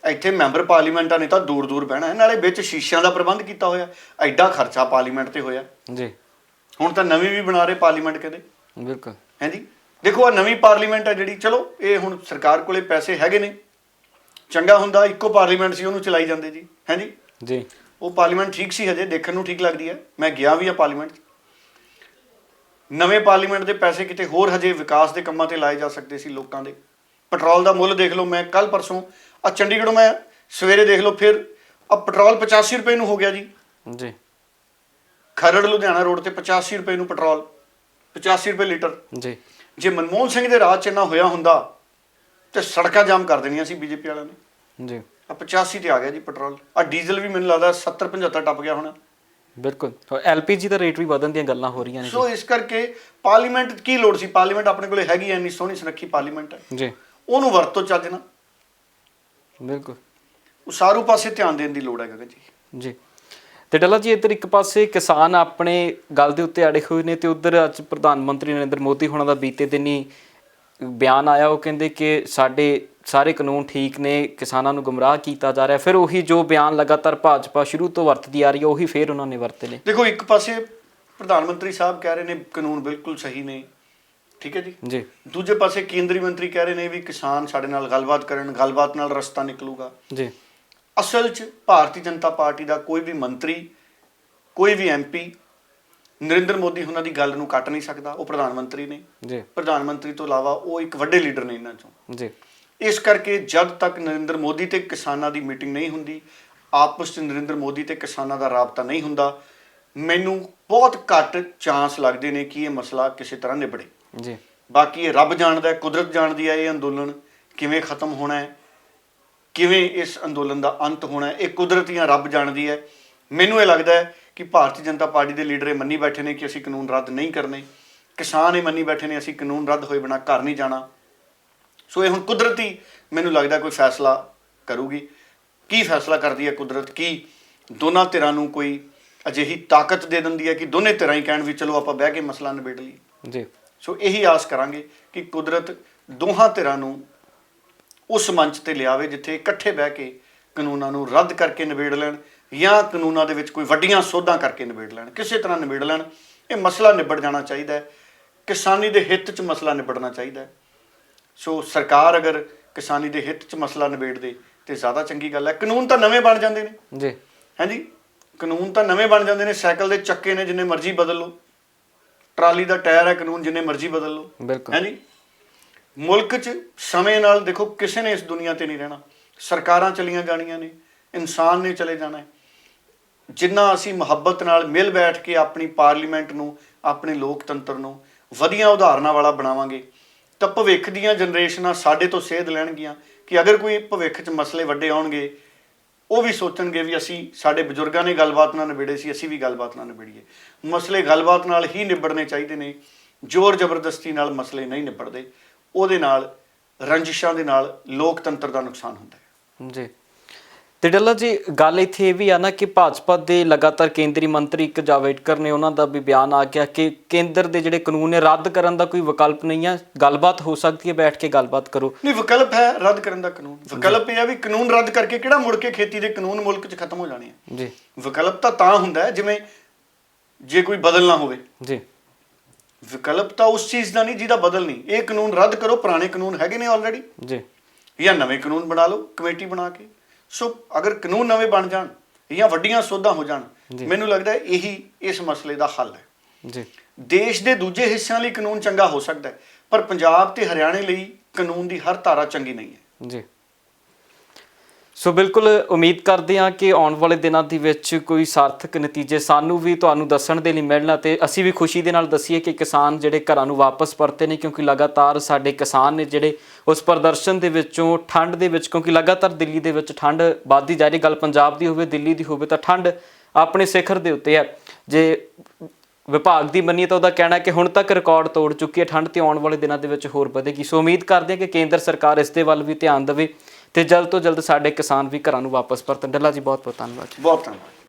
ਇੱਥੇ ਮੈਂਬਰ ਪਾਰਲੀਮੈਂਟਾਂ ਨੇ ਤਾਂ ਦੂਰ ਦੂਰ ਬਹਿਣਾ ਹੈ, ਨਾਲੇ ਵਿੱਚ ਸ਼ੀਸ਼ਿਆਂ ਦਾ ਪ੍ਰਬੰਧ ਕੀਤਾ ਹੋਇਆ, ਐਡਾ ਖਰਚਾ ਪਾਰਲੀਮੈਂਟ ਤੇ ਹੋਇਆ ਜੀ। ਹੁਣ ਤਾਂ ਨਵੀਂ ਵੀ ਬਣਾ ਰਹੇ ਪਾਰਲੀਮੈਂਟ, ਕਹਿੰਦੇ ਬਿਲਕੁਲ ਹੈ ਜੀ। ਦੇਖੋ ਆ ਨਵੀਂ ਪਾਰਲੀਮੈਂਟ ਹੈ ਜਿਹੜੀ, ਚਲੋ ਇਹ ਹੁਣ ਸਰਕਾਰ ਕੋਲੇ ਪੈਸੇ ਹੈਗੇ ਨੇ, ਚੰਗਾ ਹੁੰਦਾ ਇੱਕੋ ਪਾਰਲੀਮੈਂਟ ਸੀ ਉਹਨੂੰ ਚਲਾਈ ਜਾਂਦੇ ਜੀ, ਹੈ ਜੀ ਜੀ। ਉਹ ਪਾਰਲੀਮੈਂਟ ਠੀਕ ਸੀ, ਹਜੇ ਦੇਖਣ ਨੂੰ ਠੀਕ ਲੱਗਦੀ ਹੈ, ਮੈਂ ਗਿਆ ਵੀ ਆ ਪਾਰਲੀਮੈਂਟ 'ਚ। ਨਵੇਂ ਪਾਰਲੀਮੈਂਟ ਦੇ ਪੈਸੇ ਕਿਤੇ ਹੋਰ ਹਜੇ ਵਿਕਾਸ ਦੇ ਕੰਮਾਂ ਤੇ ਲਾਏ ਜਾ ਸਕਦੇ ਸੀ ਲੋਕਾਂ ਦੇ। ਪੈਟਰੋਲ ਦਾ ਮੁੱਲ ਦੇਖ ਲਓ, ਮੈਂ ਕੱਲ ਪਰਸੋਂ ਆ ਚੰਡੀਗੜ੍ਹੋਂ ਮੈਂ ਸਵੇਰੇ ਦੇਖ ਲਓ, ਫਿਰ ਆ ਪੈਟਰੋਲ 85 ਰੁਪਏ ਨੂੰ ਹੋ ਗਿਆ ਜੀ ਜੀ। ਖਰੜ ਲੁਧਿਆਣਾ ਰੋਡ ਤੇ 85 ਰੁਪਏ ਨੂੰ ਪੈਟਰੋਲ, 85 ਰੁਪਏ ਲੀਟਰ ਜੀ। ਜੇ ਮਨਮੋਹਨ ਸਿੰਘ ਦੇ ਰਾਜ 'ਚ ਇੰਨਾ ਹੋਇਆ ਹੁੰਦਾ ਤੇ ਸੜਕਾਂ ਜਾਮ ਕਰ ਦੇਣੀਆਂ ਸੀ ਬੀਜੇਪੀ ਵਾਲਿਆਂ ਨੇ ਜੀ। ਆ 85 ਤੇ ਆ ਗਿਆ ਜੀ ਪੈਟਰੋਲ। ਆ ਡੀਜ਼ਲ ਵੀ ਮੈਨੂੰ ਲੱਗਦਾ 70-75 ਟੱਪ ਗਿਆ ਹੋਣਾ ਬਿਲਕੁਲ ਐਲਪੀਜੀ ਦਾ ਰੇਟ ਵੀ ਵਧਣ ਦੀਆਂ ਗੱਲਾਂ ਹੋ ਰਹੀਆਂ ਨੇ ਸੋ ਇਸ ਕਰਕੇ ਪਾਰਲੀਮੈਂਟ ਕੀ ਲੋੜ ਸੀ? ਪਾਰਲੀਮੈਂਟ ਆਪਣੇ ਕੋਲੇ ਹੈਗੀ ਐ, ਇੰਨੀ ਸੋਹਣੀ ਸੁਨੱਖੀ ਪਾਰਲੀਮੈਂਟ ਹੈ ਜੀ। ਉਹਨੂੰ ਵਰਤੋਂ ਚੱਜ ਨਾਲ। ਬਿਲਕੁਲ ਉਸਾਰੂ ਪਾਸੇ ਧਿਆਨ ਦੇਣ ਦੀ ਲੋੜ ਹੈ ਗਗਨ ਜੀ। ਜੀ। ਤੇ ਡੱਲਾ ਜੀ ਇੱਧਰ ਇੱਕ ਪਾਸੇ ਕਿਸਾਨ ਆਪਣੇ ਗੱਲ ਦੇ ਉੱਤੇ ਅੜੇ ਹੋਏ ਨੇ ਤੇ ਉੱਧਰ ਅੱਜ ਪ੍ਰਧਾਨ ਮੰਤਰੀ ਨਰਿੰਦਰ ਮੋਦੀ ਹੋਣਾ ਦਾ ਬੀਤੇ ਦਿਨੀ ਬਿਆਨ ਆਇਆ, ਉਹ ਕਹਿੰਦੇ ਕਿ ਸਾਡੇ ਸਾਰੇ ਕਾਨੂੰਨ ਠੀਕ ਨੇ, ਕਿਸਾਨਾਂ ਨੂੰ ਗੁੰਮਰਾਹ ਕੀਤਾ ਜਾ ਰਿਹਾ। ਫਿਰ ਉਹੀ ਜੋ ਬਿਆਨ ਲਗਾਤਾਰ ਭਾਜਪਾ ਸ਼ੁਰੂ ਤੋਂ ਵਰਤਦੀ ਆ ਰਹੀ ਹੈ ਉਹੀ ਫਿਰ ਉਹਨਾਂ ਨੇ ਵਰਤੇ ਨੇ। ਦੇਖੋ ਇੱਕ ਪਾਸੇ ਪ੍ਰਧਾਨ ਮੰਤਰੀ ਸਾਹਿਬ ਕਹਿ ਰਹੇ ਨੇ ਕਾਨੂੰਨ ਬਿਲਕੁਲ ਸਹੀ ਨੇ, ਠੀਕ ਹੈ ਜੀ। ਦੂਜੇ ਪਾਸੇ ਕੇਂਦਰੀ ਮੰਤਰੀ ਕਹਿ ਰਹੇ ਨੇ ਵੀ ਕਿਸਾਨ ਸਾਡੇ ਨਾਲ ਗੱਲਬਾਤ ਕਰਨ, ਗੱਲਬਾਤ ਨਾਲ ਰਸਤਾ ਨਿਕਲੂਗਾ ਜੀ। ਅਸਲ 'ਚ ਭਾਰਤੀ ਜਨਤਾ ਪਾਰਟੀ ਦਾ ਕੋਈ ਵੀ ਮੰਤਰੀ, ਕੋਈ ਵੀ ਐਮਪੀ ਨਰਿੰਦਰ ਮੋਦੀ ਉਹਨਾਂ ਦੀ ਗੱਲ ਨੂੰ ਕੱਟ ਨਹੀਂ ਸਕਦਾ। ਉਹ ਪ੍ਰਧਾਨ ਮੰਤਰੀ ਨੇ ਜੀ। ਪ੍ਰਧਾਨ ਮੰਤਰੀ ਤੋਂ ਇਲਾਵਾ ਉਹ ਇੱਕ ਵੱਡੇ ਲੀਡਰ ਨੇ ਇਹਨਾਂ ਚੋਂ ਜੀ। ਇਸ ਕਰਕੇ ਜਦ ਤੱਕ ਨਰਿੰਦਰ ਮੋਦੀ ਤੇ ਕਿਸਾਨਾਂ ਦੀ ਮੀਟਿੰਗ ਨਹੀਂ ਹੁੰਦੀ, ਆਪਸ 'ਚ ਨਰਿੰਦਰ ਮੋਦੀ ਤੇ ਕਿਸਾਨਾਂ ਦਾ ਰਾਬਤਾ ਨਹੀਂ ਹੁੰਦਾ, ਮੈਨੂੰ ਬਹੁਤ ਘੱਟ ਚਾਂਸ ਲੱਗਦੇ ਨੇ ਕਿ ਇਹ ਮਸਲਾ ਕਿਸੇ ਤਰ੍ਹਾਂ ਨਿਬੜੇ ਜੀ। ਬਾਕੀ ਇਹ ਰੱਬ ਜਾਣਦਾ, ਕੁਦਰਤ ਜਾਣਦੀ ਹੈ ਇਹ ਅੰਦੋਲਨ ਕਿਵੇਂ ਖਤਮ ਹੋਣਾ ਹੈ, ਕਿਵੇਂ ਇਸ ਅੰਦੋਲਨ ਦਾ ਅੰਤ ਹੋਣਾ ਹੈ, ਇਹ ਕੁਦਰਤ ਜਾਂ ਰੱਬ ਜਾਣਦੀ ਹੈ। ਮੈਨੂੰ ਇਹ ਲੱਗਦਾ ਹੈ ਕਿ ਭਾਰਤੀ ਜਨਤਾ ਪਾਰਟੀ ਦੇ ਲੀਡਰ ਇਹ ਮੰਨੀ ਬੈਠੇ ਨੇ ਕਿ ਅਸੀਂ ਕਾਨੂੰਨ ਰੱਦ ਨਹੀਂ ਕਰਨੇ, ਕਿਸਾਨ ਇਹ ਮੰਨੀ ਬੈਠੇ ਨੇ ਅਸੀਂ ਕਾਨੂੰਨ ਰੱਦ ਹੋਏ ਬਿਨਾਂ ਘਰ ਨਹੀਂ ਜਾਣਾ। ਸੋ ਇਹ ਹੁਣ ਕੁਦਰਤੀ ਮੈਨੂੰ ਲੱਗਦਾ ਕੋਈ ਫੈਸਲਾ ਕਰੂਗੀ। ਕੀ ਫੈਸਲਾ ਕਰਦੀ ਹੈ ਕੁਦਰਤ? ਕੀ ਦੋਨਾਂ ਧਿਰਾਂ ਨੂੰ ਕੋਈ ਅਜਿਹੀ ਤਾਕਤ ਦੇ ਦਿੰਦੀ ਹੈ ਕਿ ਦੋਨੇ ਧਿਰਾਂ ਹੀ ਕਹਿਣ ਵੀ ਚਲੋ ਆਪਾਂ ਬਹਿ ਕੇ ਮਸਲਾ ਨਿਬੇੜ ਲਈਏ ਜੀ। ਸੋ ਇਹੀ ਆਸ ਕਰਾਂਗੇ ਕਿ ਕੁਦਰਤ ਦੋਹਾਂ ਧਿਰਾਂ ਨੂੰ ਉਸ ਮੰਚ ਤੇ ਲਿਆਵੇ ਜਿੱਥੇ ਇਕੱਠੇ ਬਹਿ ਕੇ ਕਾਨੂੰਨਾਂ ਨੂੰ ਰੱਦ ਕਰਕੇ ਨਿਬੇੜ ਲੈਣ ਜਾਂ ਕਾਨੂੰਨਾਂ ਦੇ ਵਿੱਚ ਕੋਈ ਵੱਡੀਆਂ ਸੋਧਾਂ ਕਰਕੇ ਨਿਬੇੜ ਲੈਣ, ਕਿਸੇ ਤਰ੍ਹਾਂ ਨਿਬੇੜ ਲੈਣ। ਇਹ ਮਸਲਾ ਨਿਬੜ ਜਾਣਾ ਚਾਹੀਦਾ ਹੈ, ਕਿਸਾਨੀ ਦੇ ਹਿੱਤ 'ਚ ਮਸਲਾ ਨਿਬੜਨਾ ਚਾਹੀਦਾ ਹੈ। ਸੋ ਸਰਕਾਰ ਅਗਰ ਕਿਸਾਨੀ ਦੇ ਹਿੱਤ 'ਚ ਮਸਲਾ ਨਿਬੇੜ ਦੇ ਤੇ ਜ਼ਿਆਦਾ ਚੰਗੀ ਗੱਲ ਹੈ। ਕਾਨੂੰਨ ਤਾਂ ਨਵੇਂ ਬਣ ਜਾਂਦੇ ਨੇ ਜੀ, ਹਾਂਜੀ ਕਾਨੂੰਨ ਤਾਂ ਨਵੇਂ ਬਣ ਜਾਂਦੇ ਨੇ। ਸਾਈਕਲ ਦੇ ਚੱਕੇ ਨੇ ਜਿੰਨੇ ਮਰਜ਼ੀ ਬਦਲ ਲਓ, ਟਰਾਲੀ ਦਾ ਟਾਇਰ ਹੈ ਕਾਨੂੰਨ ਜਿੰਨੇ ਮਰਜ਼ੀ ਬਦਲ ਲਓ, ਹਾਂਜੀ। ਮੁਲਕ 'ਚ ਸਮੇਂ ਨਾਲ ਦੇਖੋ ਕਿਸੇ ਨੇ ਇਸ ਦੁਨੀਆ ਤੇ ਨਹੀਂ ਰਹਿਣਾ, ਸਰਕਾਰਾਂ ਚਲੀਆਂ ਜਾਣੀਆਂ ਨੇ, ਇਨਸਾਨ ਨੇ ਚਲੇ ਜਾਣਾ ਹੈ। ਜਿੰਨਾ ਅਸੀਂ ਮੁਹੱਬਤ ਨਾਲ ਮਿਲ ਬੈਠ ਕੇ ਆਪਣੀ ਪਾਰਲੀਮੈਂਟ ਨੂੰ, ਆਪਣੇ ਲੋਕਤੰਤਰ ਨੂੰ ਵਧੀਆ ਉਦਾਹਰਨਾਂ ਵਾਲਾ ਬਣਾਵਾਂਗੇ ਤਾਂ ਭਵਿੱਖ ਦੀਆਂ ਜਨਰੇਸ਼ਨਾਂ ਸਾਡੇ ਤੋਂ ਸੇਧ ਲੈਣਗੀਆਂ ਕਿ ਅਗਰ ਕੋਈ ਭਵਿੱਖ 'ਚ ਮਸਲੇ ਵੱਡੇ ਆਉਣਗੇ ਉਹ ਵੀ ਸੋਚਣਗੇ ਵੀ ਅਸੀਂ, ਸਾਡੇ ਬਜ਼ੁਰਗਾਂ ਨੇ ਗੱਲਬਾਤ ਨਾਲ ਨਿਬੇੜੇ ਸੀ, ਅਸੀਂ ਵੀ ਗੱਲਬਾਤ ਨਾਲ ਨਿਬੇੜੀਏ। ਮਸਲੇ ਗੱਲਬਾਤ ਨਾਲ ਹੀ ਨਿਬੜਨੇ ਚਾਹੀਦੇ ਨੇ, ਜ਼ੋਰ ਜ਼ਬਰਦਸਤੀ ਨਾਲ ਮਸਲੇ ਨਹੀਂ ਨਿਬੜਦੇ। ਉਹਦੇ ਨਾਲ ਰੰਜਿਸ਼ਾਂ ਦੇ ਨਾਲ ਲੋਕਤੰਤਰ ਦਾ ਨੁਕਸਾਨ ਹੁੰਦਾ ਹੈ ਜੀ। ਤੇ ਡੱਲਾ ਜੀ ਗੱਲ ਇੱਥੇ ਇਹ ਵੀ ਆ ਨਾ ਕਿ ਭਾਜਪਾ ਦੇ ਲਗਾਤਾਰ ਕੇਂਦਰੀ ਮੰਤਰੀ ਇੱਕ ਜਾਵੜੇਕਰ ਨੇ, ਉਹਨਾਂ ਦਾ ਵੀ ਬਿਆਨ ਆ ਗਿਆ ਕਿ ਕੇਂਦਰ ਦੇ ਜਿਹੜੇ ਕਾਨੂੰਨ ਨੇ ਰੱਦ ਕਰਨ ਦਾ ਕੋਈ ਵਿਕਲਪ ਨਹੀਂ ਹੈ, ਗੱਲਬਾਤ ਹੋ ਸਕਦੀ ਹੈ, ਬੈਠ ਕੇ ਗੱਲਬਾਤ ਕਰੋ। ਨਹੀਂ, ਵਿਕਲਪ ਹੈ ਰੱਦ ਕਰਨ ਦਾ ਕਾਨੂੰਨ। ਵਿਕਲਪ ਇਹ ਆ ਵੀ ਕਾਨੂੰਨ ਰੱਦ ਕਰਕੇ ਕਿਹੜਾ ਮੁੜ ਕੇ ਖੇਤੀ ਦੇ ਕਾਨੂੰਨ ਮੁਲਕ 'ਚ ਖਤਮ ਹੋ ਜਾਣੇ ਆ ਜੀ। ਵਿਕਲਪ ਤਾਂ ਹੁੰਦਾ ਹੈ ਜਿਵੇਂ ਜੇ ਕੋਈ ਬਦਲਣਾ ਹੋਵੇ ਜੀ। ਵਿਕਲਪ ਤਾਂ ਉਸ ਚੀਜ਼ ਦਾ ਨਹੀਂ ਜਿਹਦਾ ਬਦਲ ਨਹੀਂ। ਇਹ ਕਾਨੂੰਨ ਰੱਦ ਕਰੋ, ਪੁਰਾਣੇ ਕਾਨੂੰਨ ਹੈਗੇ ਨੇ ਆਲਰੇਡੀ ਜੀ, ਜਾਂ ਨਵੇਂ ਕਾਨੂੰਨ ਬਣਾ ਲਓ ਕਮੇਟੀ ਬਣਾ ਕੇ। ਸੋ ਅਗਰ ਕਾਨੂੰਨ ਨਵੇਂ ਬਣ ਜਾਣ ਜਾਂ ਵੱਡੀਆਂ ਸੋਧਾਂ ਹੋ ਜਾਣ, ਮੈਨੂੰ ਲੱਗਦਾ ਇਹੀ ਇਸ ਮਸਲੇ ਦਾ ਹੱਲ ਹੈ ਜੀ। ਦੇਸ਼ ਦੇ ਦੂਜੇ ਹਿੱਸਿਆਂ ਲਈ ਕਾਨੂੰਨ ਚੰਗਾ ਹੋ ਸਕਦਾ ਹੈ, ਪਰ ਪੰਜਾਬ ਤੇ ਹਰਿਆਣੇ ਲਈ ਕਾਨੂੰਨ ਦੀ ਹਰ ਧਾਰਾ ਚੰਗੀ ਨਹੀਂ ਹੈ ਜੀ। ਸੋ ਬਿਲਕੁਲ ਉਮੀਦ ਕਰਦੇ ਹਾਂ ਕਿ ਆਉਣ ਵਾਲੇ ਦਿਨਾਂ ਦੇ ਵਿੱਚ ਕੋਈ ਸਾਰਥਕ ਨਤੀਜੇ ਸਾਨੂੰ ਵੀ ਤੁਹਾਨੂੰ ਦੱਸਣ ਦੇ ਲਈ ਮਿਲਣ ਅਤੇ ਅਸੀਂ ਵੀ ਖੁਸ਼ੀ ਦੇ ਨਾਲ ਦੱਸੀਏ ਕਿ ਕਿਸਾਨ ਜਿਹੜੇ ਘਰਾਂ ਨੂੰ ਵਾਪਸ ਪਰਤੇ ਨੇ, ਕਿਉਂਕਿ ਲਗਾਤਾਰ ਸਾਡੇ ਕਿਸਾਨ ਨੇ ਜਿਹੜੇ ਉਸ ਪ੍ਰਦਰਸ਼ਨ ਦੇ ਵਿੱਚੋਂ ਠੰਡ ਦੇ ਵਿੱਚ, ਕਿਉਂਕਿ ਲਗਾਤਾਰ ਦਿੱਲੀ ਦੇ ਵਿੱਚ ਠੰਡ ਵੱਧਦੀ ਜਾ ਰਹੀ, ਗੱਲ ਪੰਜਾਬ ਦੀ ਹੋਵੇ ਦਿੱਲੀ ਦੀ ਹੋਵੇ, ਤਾਂ ਠੰਡ ਆਪਣੇ ਸਿਖਰ ਦੇ ਉੱਤੇ ਹੈ। ਜੇ ਵਿਭਾਗ ਦੀ ਮੰਨੀਏ ਤਾਂ ਉਹਦਾ ਕਹਿਣਾ ਕਿ ਹੁਣ ਤੱਕ ਰਿਕਾਰਡ ਤੋੜ ਚੁੱਕੀ ਹੈ ਠੰਡ, ਤੇ ਆਉਣ ਵਾਲੇ ਦਿਨਾਂ ਦੇ ਵਿੱਚ ਹੋਰ ਵਧੇਗੀ। ਸੋ ਉਮੀਦ ਕਰਦੇ ਹਾਂ ਕਿ ਕੇਂਦਰ ਸਰਕਾਰ ਇਸ ਦੇ ਵੱਲ ਵੀ ਧਿਆਨ ਦੇਵੇ ਤੇ ਜਲਦ ਤੋਂ ਜਲਦ ਸਾਡੇ ਕਿਸਾਨ ਵੀ ਘਰਾਂ ਨੂੰ ਵਾਪਸ ਪਰਤਣ। ਡੱਲਾ ਜੀ ਬਹੁਤ ਬਹੁਤ ਧੰਨਵਾਦ। ਬਹੁਤ ਧੰਨਵਾਦ।